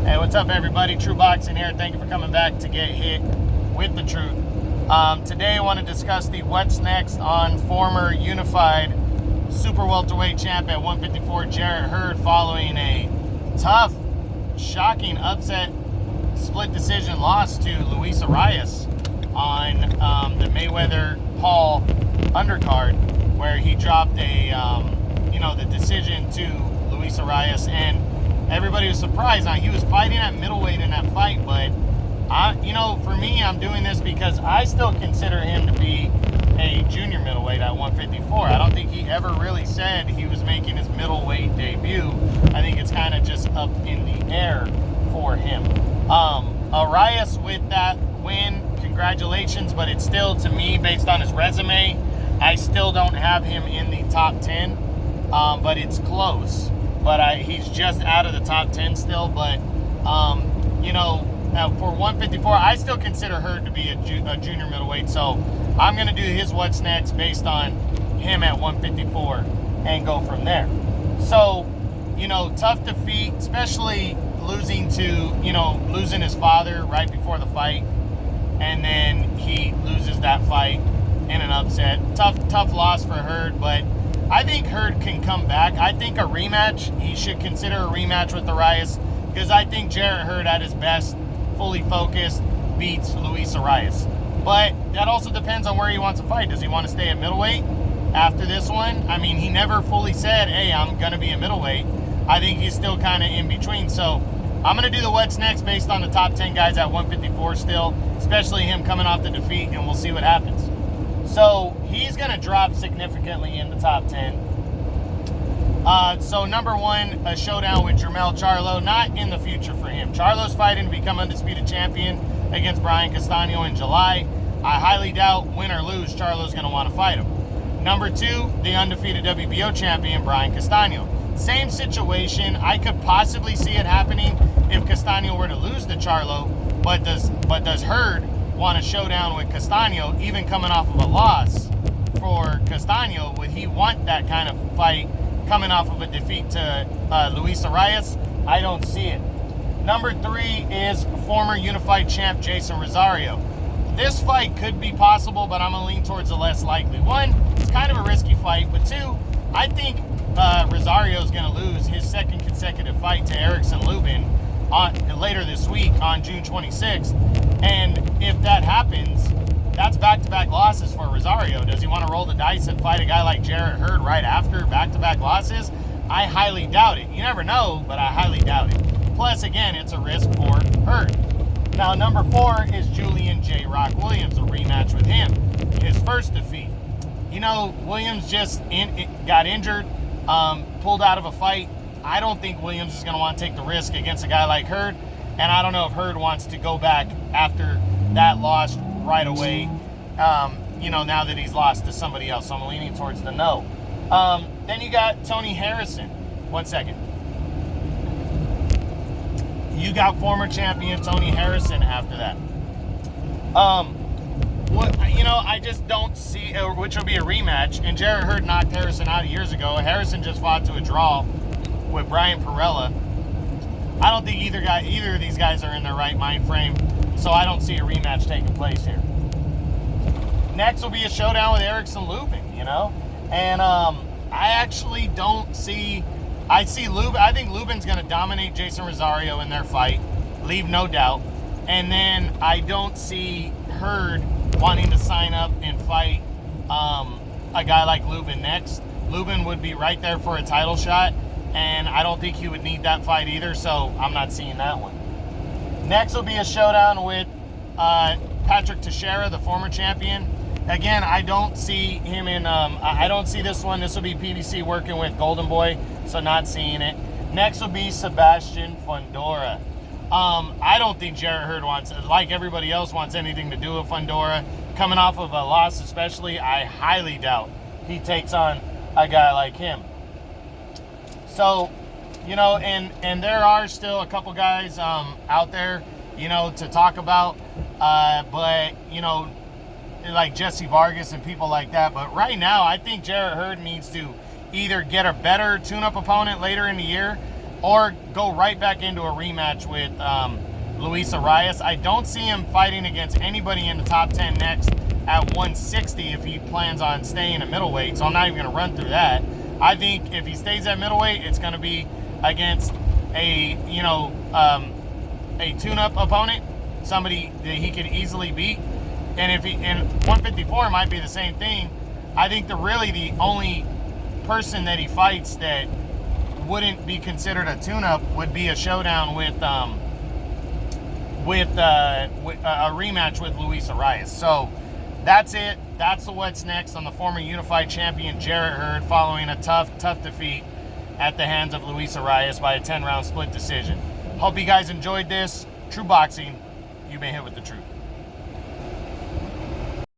Hey, what's up, everybody? True Boxing here. Thank you for coming back to get hit with the truth. Today, I want to discuss the what's next on former unified super welterweight champ at 154, Jarrett Hurd, following a tough, shocking upset split decision loss to Luis Arias on the Mayweather-Paul undercard, where he dropped the decision to Luis Arias, and everybody was surprised. Now, he was fighting at middleweight in that fight, but for me, I'm doing this because I still consider him to be a junior middleweight at 154. I don't think he ever really said he was making his middleweight debut. I think it's kind of just up in the air for him. Arias with that win, congratulations, but it's still, to me, based on his resume, I still don't have him in the top 10, but it's close. But he's just out of the top 10 still. But, for 154, I still consider Hurd to be a junior middleweight. So I'm going to do his what's next based on him at 154 and go from there. So, tough defeat, especially losing his father right before the fight. And then he loses that fight in an upset. Tough loss for Hurd, but I think Hurd can come back. I think a rematch, he should consider a rematch with Arias, because I think Jarrett Hurd at his best, fully focused, beats Luis Arias. But that also depends on where he wants to fight. Does he want to stay at middleweight after this one? I mean, he never fully said, hey, I'm going to be a middleweight. I think he's still kind of in between. So I'm going to do the what's next based on the top 10 guys at 154 still, especially him coming off the defeat, and we'll see what happens. So he's going to drop significantly in the top 10. So number one, a showdown with Jermell Charlo. Not in the future for him. Charlo's fighting to become undisputed champion against Brian Castano in July. I highly doubt, win or lose, Charlo's going to want to fight him. Number two, the undefeated WBO champion, Brian Castano. Same situation. I could possibly see it happening if Castano were to lose to Charlo, but does Hurd want a showdown with Castano, even coming off of a loss for Castano? Would he want that kind of fight coming off of a defeat to Luis Arias? I don't see it. Number three is former unified champ Jason Rosario. This fight could be possible, but I'm going to lean towards the less likely. One, it's kind of a risky fight, but two, I think Rosario is going to lose his second consecutive fight to Erickson Lubin later this week on June 26th. And if that happens, that's back-to-back losses for Rosario. Does he want to roll the dice and fight a guy like Jarrett Hurd right after back-to-back losses? I highly doubt it. You never know, but I highly doubt it. Plus, again, it's a risk for Hurd. Now, number four is Julian J. Rock Williams, a rematch with him. His first defeat. Williams just got injured, pulled out of a fight. I don't think Williams is going to want to take the risk against a guy like Hurd, and I don't know if Hurd wants to go back after that loss right away, now that he's lost to somebody else. So I'm leaning towards the no. Then you got Tony Harrison. 1 second. You got former champion Tony Harrison after that. I just don't see, which will be a rematch, and Jarrett Hurd knocked Harrison out years ago. Harrison just fought to a draw with Brian Perella. I don't think either of these guys are in their right mind frame, so I don't see a rematch taking place here. Next will be a showdown with Erickson Lubin, and I actually don't see. I think Lubin's going to dominate Jason Rosario in their fight, leave no doubt. And then I don't see Hurd wanting to sign up and fight a guy like Lubin next. Lubin would be right there for a title shot, and I don't think he would need that fight either, so I'm not seeing that one. Next will be a showdown with Patrick Teixeira, the former champion. Again, I don't see him in, I don't see this one. This will be PBC working with Golden Boy, so not seeing it. Next will be Sebastian Fundora. I don't think Jarrett Hurd wants, like everybody else, wants anything to do with Fundora. Coming off of a loss especially, I highly doubt he takes on a guy like him. So, and there are still a couple guys out there, to talk about, but, like Jesse Vargas and people like that. But right now, I think Jarrett Hurd needs to either get a better tune-up opponent later in the year, or go right back into a rematch with Luis Arias. I don't see him fighting against anybody in the top 10 next at 160 if he plans on staying at middleweight, so I'm not even going to run through that. I think if he stays at middleweight, it's going to be against a, you know, a tune-up opponent, somebody that he could easily beat. And if he, and 154 might be the same thing. I think the only person that he fights that wouldn't be considered a tune-up would be a showdown with a rematch with Luis Arias. So that's it. That's the what's next on the former unified champion Jarrett Hurd, following a tough defeat at the hands of Luis Arias by a 10-round split decision. Hope you guys enjoyed this. True Boxing, you've been hit with the truth.